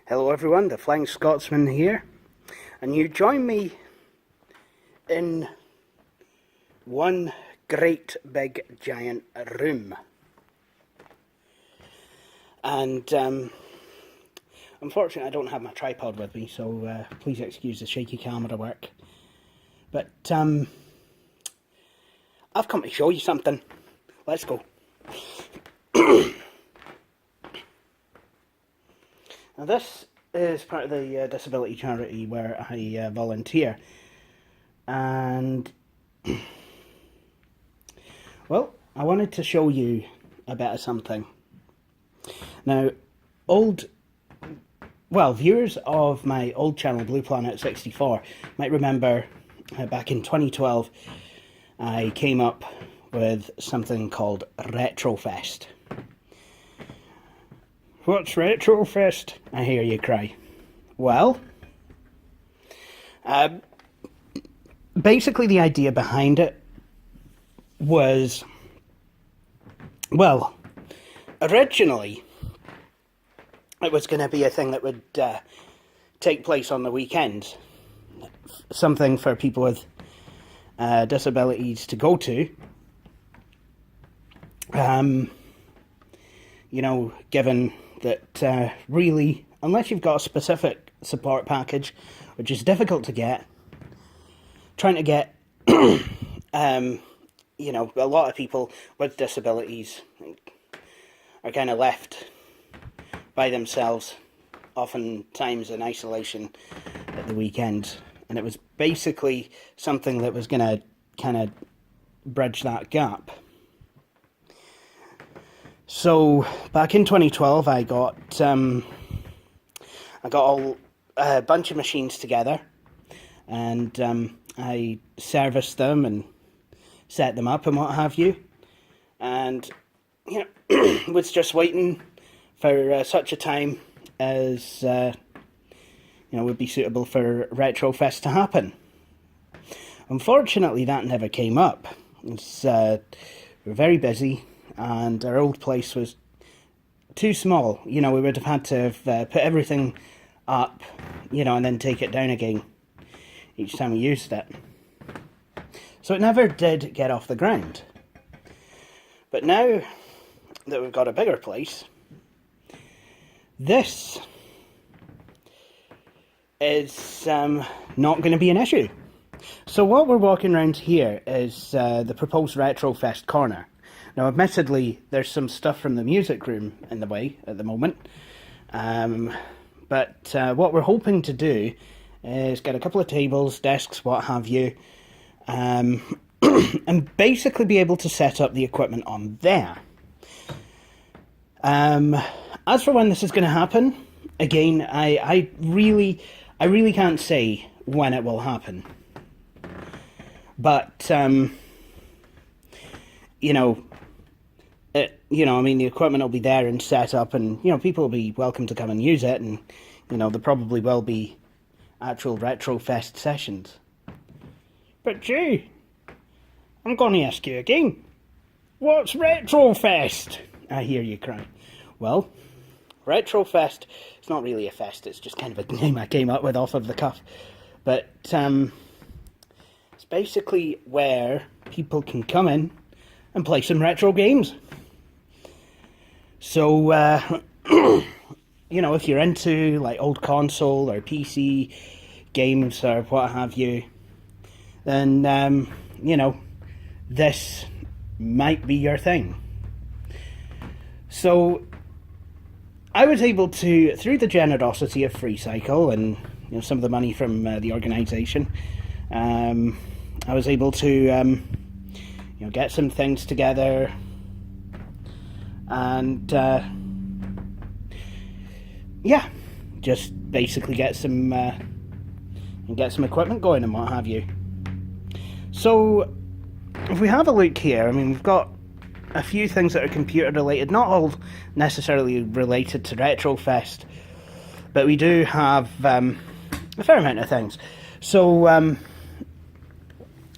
Hello everyone, the Flying Scotsman here, and you join me in one great big giant room. And unfortunately I don't have my tripod with me, so please excuse the shaky camera work. But I've come to show you something. Let's go. Now this is part of the disability charity where I volunteer, and well, I wanted to show you a bit of something. Now, viewers of my old channel, Blue Planet 64, might remember back in 2012 I came up with something called RetroFest. What's RetroFest? I hear you cry. Well, basically the idea behind it was, well, originally it was going to be a thing that would take place on the weekends. Something for people with disabilities to go to. You know, given that really, unless you've got a specific support package, which is difficult to get, trying to get, you know, a lot of people with disabilities are kind of left by themselves, oftentimes in isolation at the weekends. And it was basically something that was going to kind of bridge that gap. So back in 2012, I got a bunch of machines together, and I serviced them and set them up and what have you, and you know, was just waiting for such a time as you know, would be suitable for RetroFest to happen. Unfortunately, that never came up. It's, we're very busy, and our old place was too small. You know, we would have had to have put everything up, you know, and then take it down again each time we used it. So it never did get off the ground. But now that we've got a bigger place, this is not going to be an issue. So what we're walking around here is the proposed RetroFest corner. Now, admittedly, there's some stuff from the music room in the way at the moment. But what we're hoping to do is get a couple of tables, desks, what have you, and basically be able to set up the equipment on there. As for when this is going to happen, again, I really can't say when it will happen. But, you know, I mean, the equipment will be there and set up, and, you know, people will be welcome to come and use it, and, you know, there probably will be actual RetroFest sessions. But, gee, I'm going to ask you again, what's RetroFest? I hear you cry. Well, RetroFest, it's not really a fest, it's just kind of a name I came up with off of the cuff. But, it's basically where people can come in and play some retro games. So, you know, if you're into like old console or PC games or what have you, then, you know, this might be your thing. So, I was able to, through the generosity of FreeCycle and, you know, some of the money from the organisation, I was able to, you know, get some things together and, yeah, just basically get some equipment going and what have you. So, if we have a look here, I mean, we've got a few things that are computer related, not all necessarily related to RetroFest, but we do have a fair amount of things. So,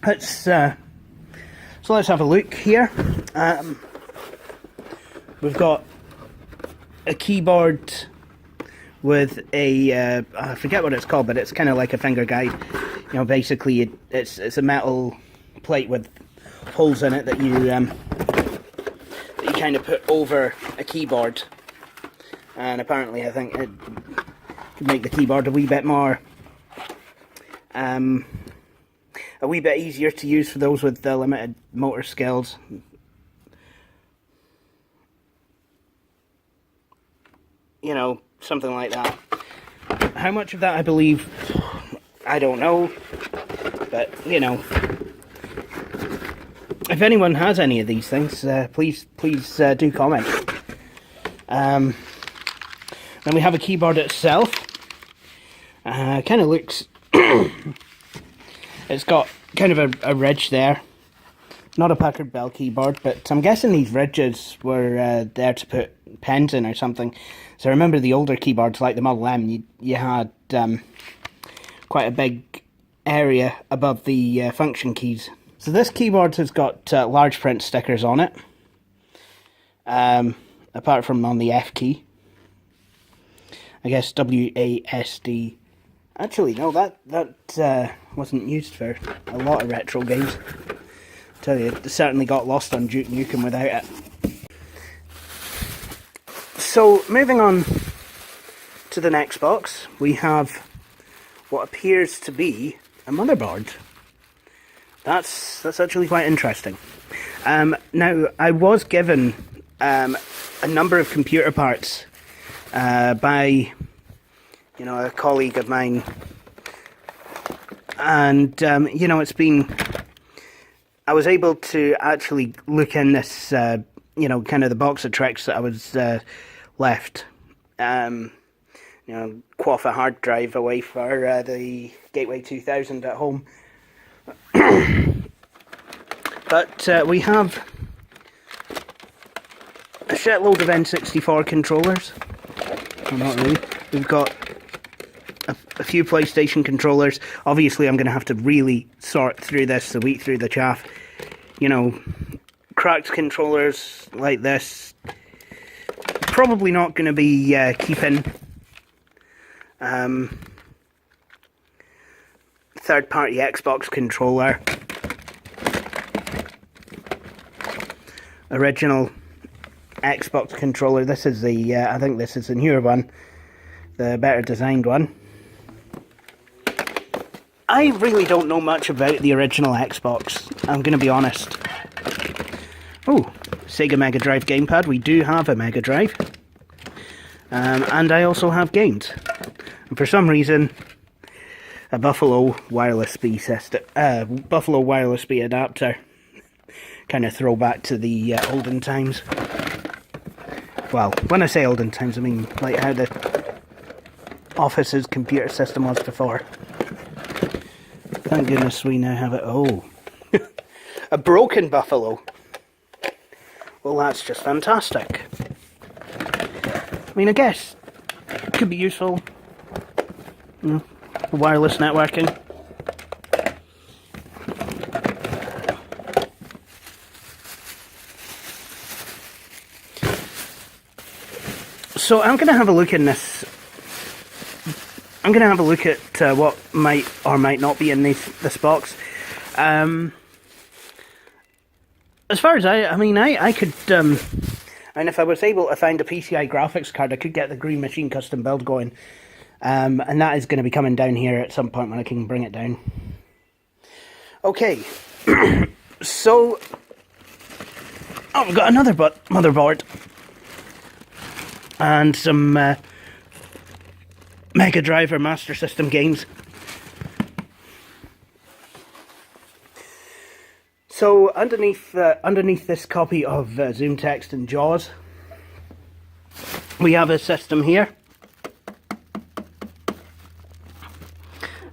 let's have a look here. We've got a keyboard with a I forget what it's called, but it's kind of like a finger guide. You know, basically it's a metal plate with holes in it that you kind of put over a keyboard, and apparently I think it could make the keyboard a wee bit more a wee bit easier to use for those with limited motor skills. You know, something like that. How much of that I believe, I don't know, but you know, if anyone has any of these things, please do comment. Then we have a keyboard itself. Kind of looks, it's got kind of a ridge there. Not a Packard Bell keyboard, but I'm guessing these ridges were there to put pens in or something. So I remember the older keyboards, like the Model M, you had quite a big area above the function keys. So this keyboard has got large print stickers on it, apart from on the F key. I guess WASD. Actually, no, that wasn't used for a lot of retro games. I tell you, it certainly got lost on Duke Nukem without it. So, moving on to the next box, we have what appears to be a motherboard. That's actually quite interesting. Now, I was given a number of computer parts by, you know, a colleague of mine, and you know, I was able to actually look in this, you know, kind of the box of tricks that I was left. You know, quaff a hard drive away for the Gateway 2000 at home. But we have a shitload of N64 controllers. Well, not really. We've got a few PlayStation controllers. Obviously, I'm going to have to really sort through this to weed through the chaff. You know, cracked controllers like this. Probably not going to be keeping. Third-party Xbox controller. Original Xbox controller. This is the, I think this is the newer one. The better designed one. I really don't know much about the original Xbox, I'm going to be honest. Oh, Sega Mega Drive gamepad. We do have a Mega Drive. And I also have games. And for some reason, a Buffalo wireless B system, Buffalo wireless B adapter. Kind of throwback to the olden times. Well, when I say olden times, I mean like how the office's computer system was before. Thank goodness we now have it. Oh, a broken Buffalo. Well, that's just fantastic. I mean, I guess it could be useful, you know, for wireless networking. So I'm going to have a look in this. I'm going to have a look at what might or might not be in this box. As far as I mean, I could, and if I was able to find a PCI graphics card, I could get the Green Machine custom build going. And that is going to be coming down here at some point when I can bring it down. Okay, so oh, we've got another motherboard. And some Mega Drive or Master System games. So underneath this copy of Zoom Text and JAWS, we have a system here.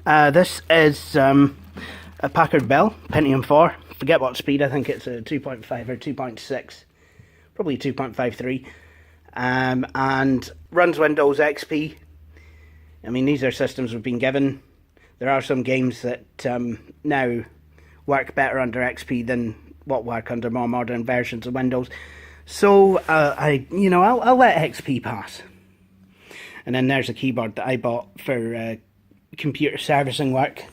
This is a Packard Bell Pentium 4. Forget what speed. I think it's a 2.5 or 2.6, probably 2.53. And runs Windows XP. I mean, these are systems we've been given. There are some games that now work better under XP than what work under more modern versions of Windows. So I'll let XP pass. And then there's a keyboard that I bought for computer servicing work.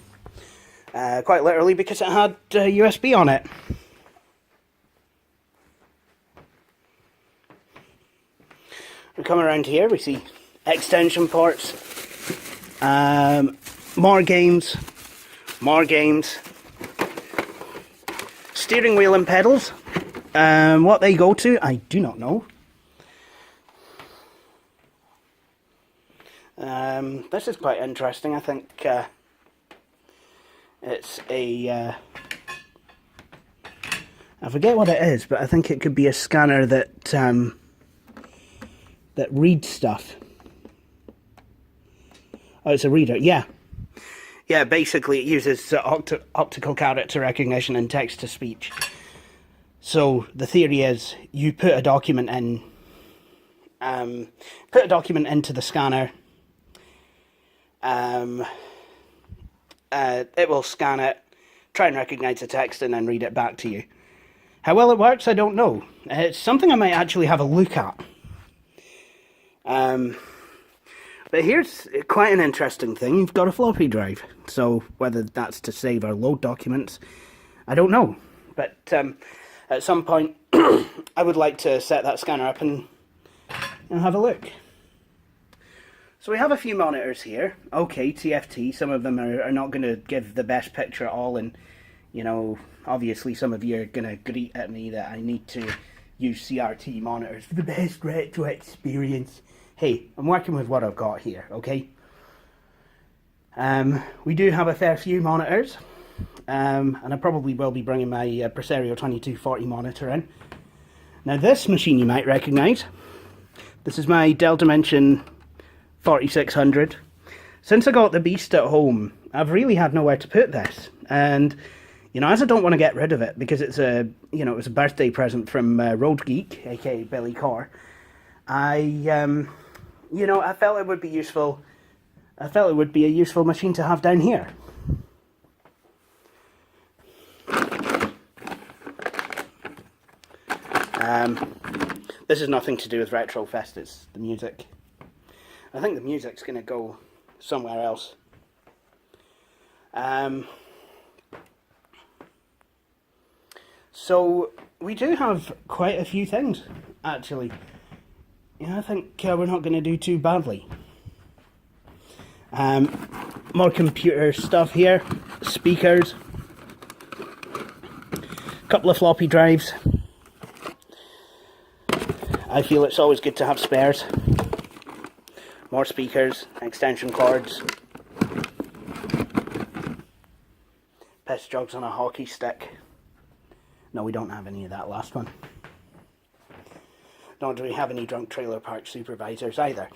Quite literally because it had USB on it. We come around here, we see extension ports, more games, steering wheel and pedals. What they go to, I do not know. This is quite interesting. I think it's a... I forget what it is, but I think it could be a scanner that that reads stuff. Oh, it's a reader, yeah. Yeah, basically it uses optical character recognition and text-to-speech. So the theory is you put a document in, into the scanner, it will scan it, try and recognise the text and then read it back to you. How well it works, I don't know. It's something I might actually have a look at. But here's quite an interesting thing. You've got a floppy drive. So whether that's to save or load documents, I don't know. But at some point, I would like to set that scanner up and have a look. So we have a few monitors here. Okay, TFT. Some of them are not going to give the best picture at all. And, you know, obviously some of you are going to greet at me that I need to use CRT monitors for the best retro experience. Hey, I'm working with what I've got here, okay? We do have a fair few monitors, and I probably will be bringing my Presario 2240 monitor in. Now this machine you might recognise. This is my Dell Dimension 4600. Since I got the Beast at home, I've really had nowhere to put this, and you know, as I don't want to get rid of it because it's a, you know, it was a birthday present from Road Geek, aka Billy Corr. You know, I felt it would be useful. I felt it would be a useful machine to have down here. This is nothing to do with RetroFest, it's the music. I think the music's going to go somewhere else. So, we do have quite a few things, actually. Yeah, I think we're not going to do too badly. More computer stuff here. Speakers. A couple of floppy drives. I feel it's always good to have spares. More speakers. Extension cords. Piss jugs on a hockey stick. No, we don't have any of that last one. Nor do we have any drunk trailer park supervisors either.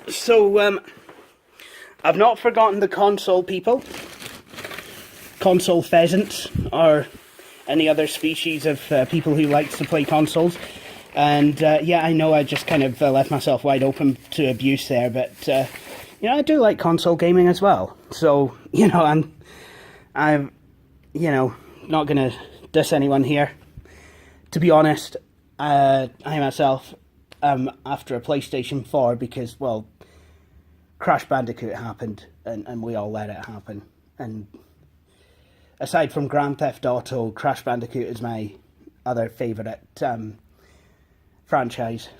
So, I've not forgotten the console people. Console pheasants, or any other species of people who likes to play consoles. And, yeah, I know I just kind of left myself wide open to abuse there, but, you know, I do like console gaming as well. So, you know, I'm you know, not going to diss anyone here. To be honest, I myself am after a PlayStation 4 because, well, Crash Bandicoot happened and we all let it happen. And aside from Grand Theft Auto, Crash Bandicoot is my other favourite franchise.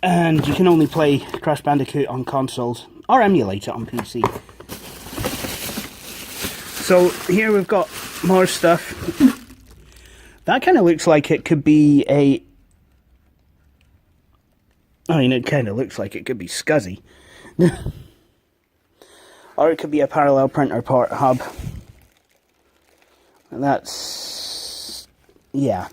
And you can only play Crash Bandicoot on consoles, or emulate it on PC. So here we've got more stuff. That kind of looks like it could be a... I mean, it kind of looks like it could be SCSI. Or it could be a parallel printer port hub. And that's... yeah.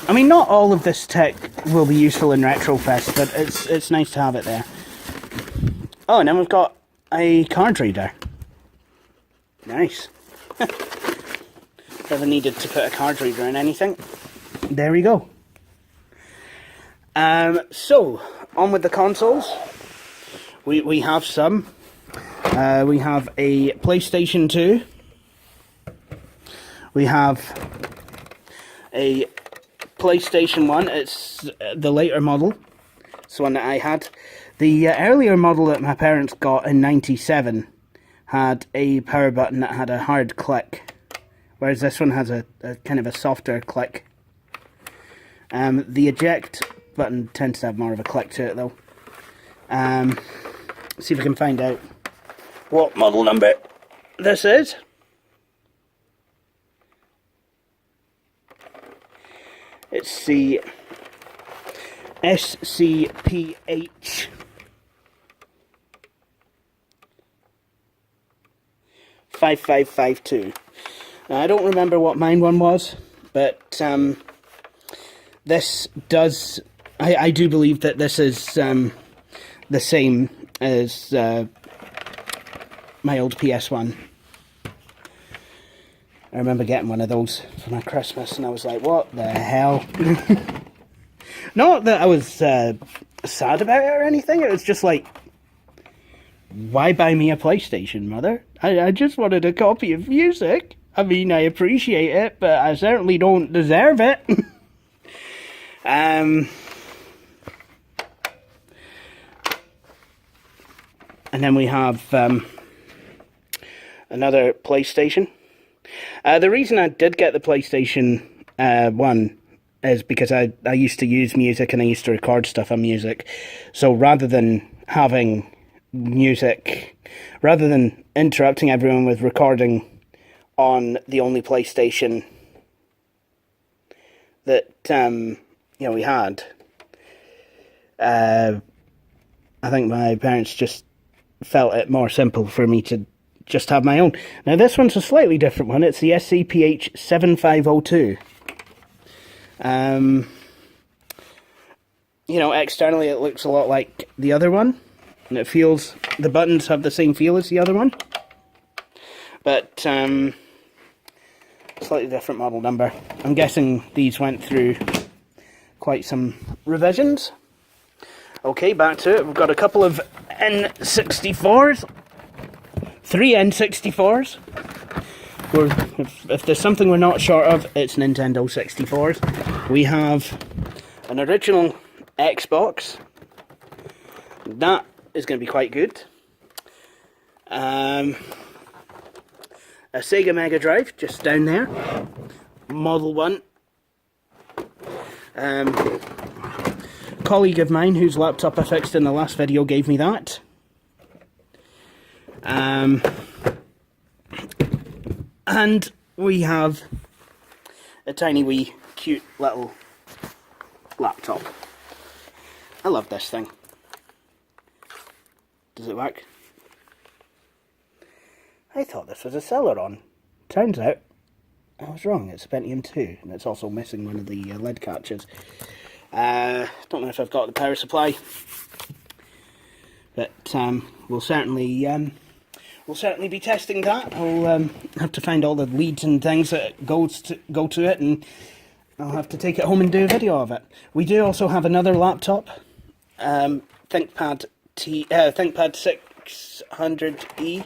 I mean, not all of this tech will be useful in RetroFest, but it's nice to have it there. Oh, and then we've got a card reader. Nice. Never needed to put a card reader in anything. There we go. So, on with the consoles. We have some. We have a PlayStation 2. We have a PlayStation 1. It's the later model. It's the one that I had. The earlier model that my parents got in '97 had a power button that had a hard click, whereas this one has a kind of a softer click. The eject button tends to have more of a click to it though. See if we can find out what model number this is. It's the SCPH 5552. Now, I don't remember what mine one was, but this does. I do believe that this is the same as my old PS1. I remember getting one of those for my Christmas, and I was like, what the hell? Not that I was sad about it or anything, it was just like, why buy me a PlayStation, mother? I just wanted a copy of music. I mean, I appreciate it, but I certainly don't deserve it. And then we have another PlayStation. The reason I did get the PlayStation 1 is because I used to use music and I used to record stuff on music. So rather than having music, rather than interrupting everyone with recording on the only PlayStation that we had, I think my parents just felt it more simple for me to just have my own. Now this one's a slightly different one. It's the SCPH 7502. Externally it looks a lot like the other one, and it feels, the buttons have the same feel as the other one, but slightly different model number. I'm guessing these went through quite some revisions. Okay, back to it. We've got a couple of N64s. 3 N64s. If there's something we're not short of, it's Nintendo 64s. We have an original Xbox. That is going to be quite good. A Sega Mega Drive, just down there. Model 1. Colleague of mine whose laptop I fixed in the last video gave me that. And we have a tiny wee cute little laptop. I love this thing. Does it work? I thought this was a Celeron. Turns out I was wrong. It's a Pentium 2, and it's also missing one of the lid catches. Don't know if I've got the power supply, but we'll certainly be testing that. I'll have to find all the leads and things that go to it, and I'll have to take it home and do a video of it. We do also have another laptop, ThinkPad 600E.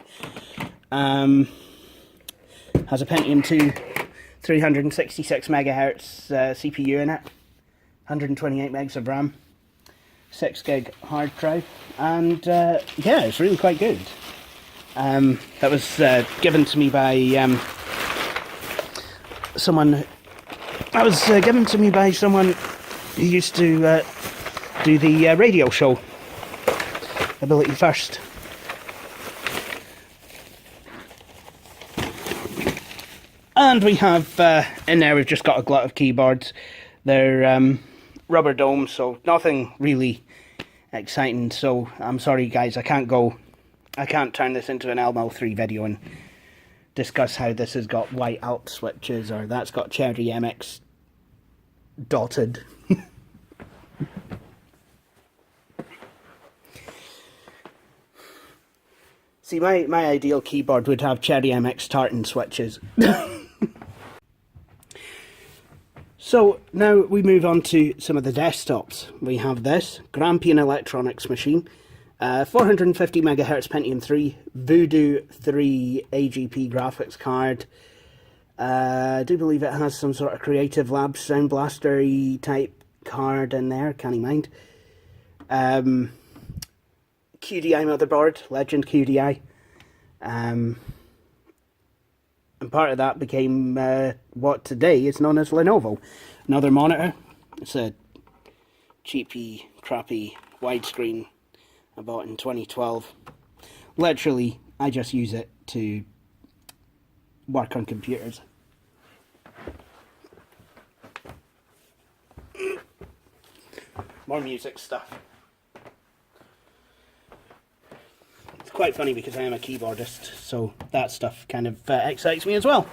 Has a Pentium 2 366 megahertz CPU in it, 128 megs of RAM, 6 gig hard drive, and yeah, it's really quite good. That was given to me by someone. That was given to me by someone who used to do the radio show Ability First. And we have in there, we've just got a glut of keyboards. They're rubber domes, so nothing really exciting. So I'm sorry guys, I can't turn this into an Elmo 3 video and discuss how this has got white alt switches, or that's got Cherry MX dotted. See, my ideal keyboard would have Cherry MX tartan switches. So now we move on to some of the desktops. We have this Grampian Electronics machine, 450 MHz Pentium 3, Voodoo 3 AGP graphics card. I do believe it has some sort of Creative Labs Sound Blaster-y type card in there, can't you mind. QDI motherboard, Legend QDI. And part of that became what today is known as Lenovo. Another monitor. It's a cheapy, crappy widescreen I bought in 2012. Literally, I just use it to work on computers. More music stuff. It's quite funny because I am a keyboardist, so that stuff kind of excites me as well.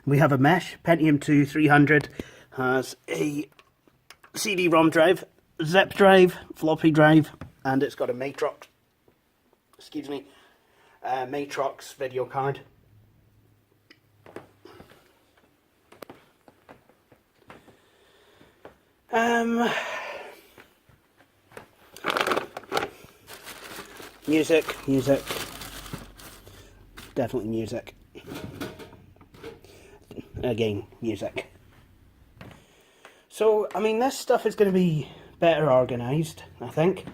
We have a mesh, Pentium 2 300, has a CD-ROM drive, zip drive, floppy drive, and it's got a Matrox, Matrox video card. Music, definitely music. Again, music. So, I mean, this stuff is going to be better organised, I think.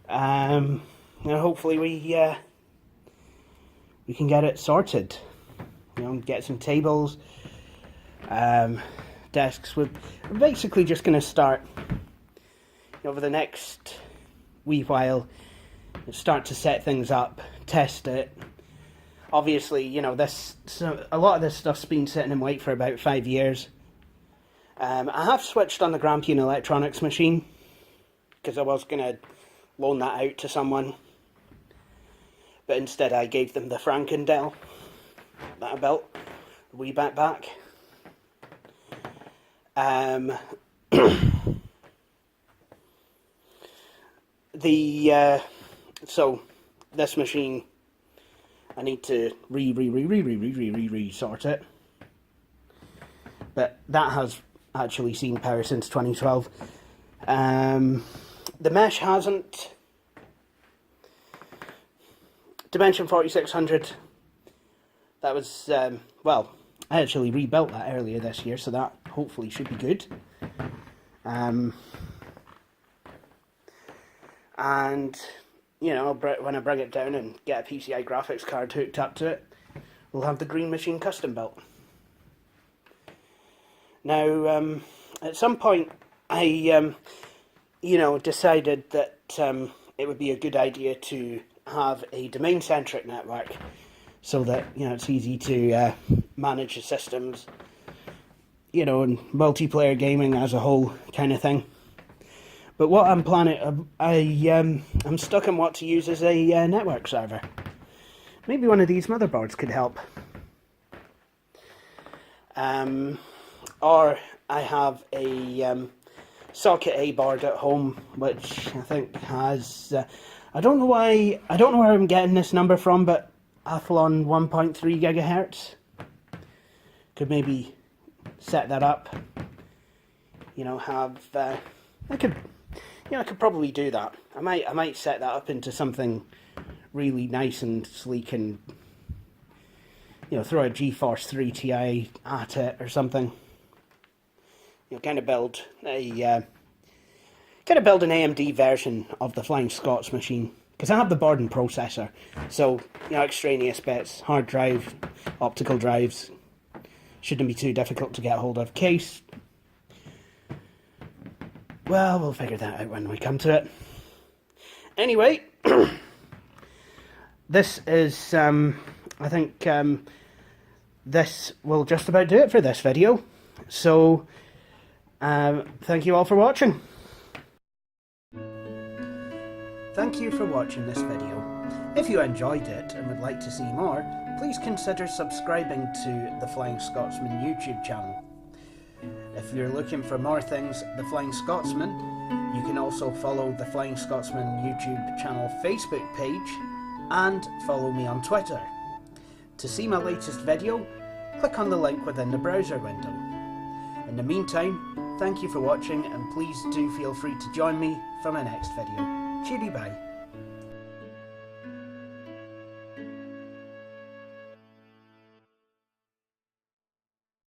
And hopefully we can get it sorted. You know, get some tables, desks. We're basically just going to start over the next wee while, start to set things up, test it. Obviously, you know, a lot of this stuff's been sitting in wait for about 5 years. I have switched on the Grampian Electronics machine because I was going to loan that out to someone, but instead I gave them the Frankendel that I built a wee bit back. So this machine, I need to sort it, but that has actually seen power since 2012. The mesh hasn't. Dimension 4600, that was, well, I actually rebuilt that earlier this year, so that hopefully should be good. And, you know, when I bring it down and get a PCI graphics card hooked up to it, we'll have the Green Machine custom built. Now, at some point, I, you know, decided that it would be a good idea to have a domain-centric network so that, you know, it's easy to manage the systems, you know, and multiplayer gaming as a whole kind of thing. But what I'm planning, I'm stuck on what to use as a network server. Maybe one of these motherboards could help. Or I have a socket A board at home, which I think has, I don't know where I'm getting this number from, but Athlon 1.3 gigahertz. Could maybe set that up. You know, I could probably do that. I might set that up into something really nice and sleek, and, you know, throw a GeForce 3 Ti at it or something. You know, kind of build an AMD version of the Flying Scots machine, because I have the board and processor. So, you know, extraneous bits, hard drive, optical drives, shouldn't be too difficult to get hold of. Case, well, we'll figure that out when we come to it. Anyway, this is, I think, this will just about do it for this video. So, thank you all for watching. Thank you for watching this video. If you enjoyed it and would like to see more, please consider subscribing to the Flying Scotsman YouTube channel. If you're looking for more things The Flying Scotsman, you can also follow the Flying Scotsman YouTube channel Facebook page and follow me on Twitter. To see my latest video, click on the link within the browser window. In the meantime, thank you for watching, and please do feel free to join me for my next video. Cheery bye.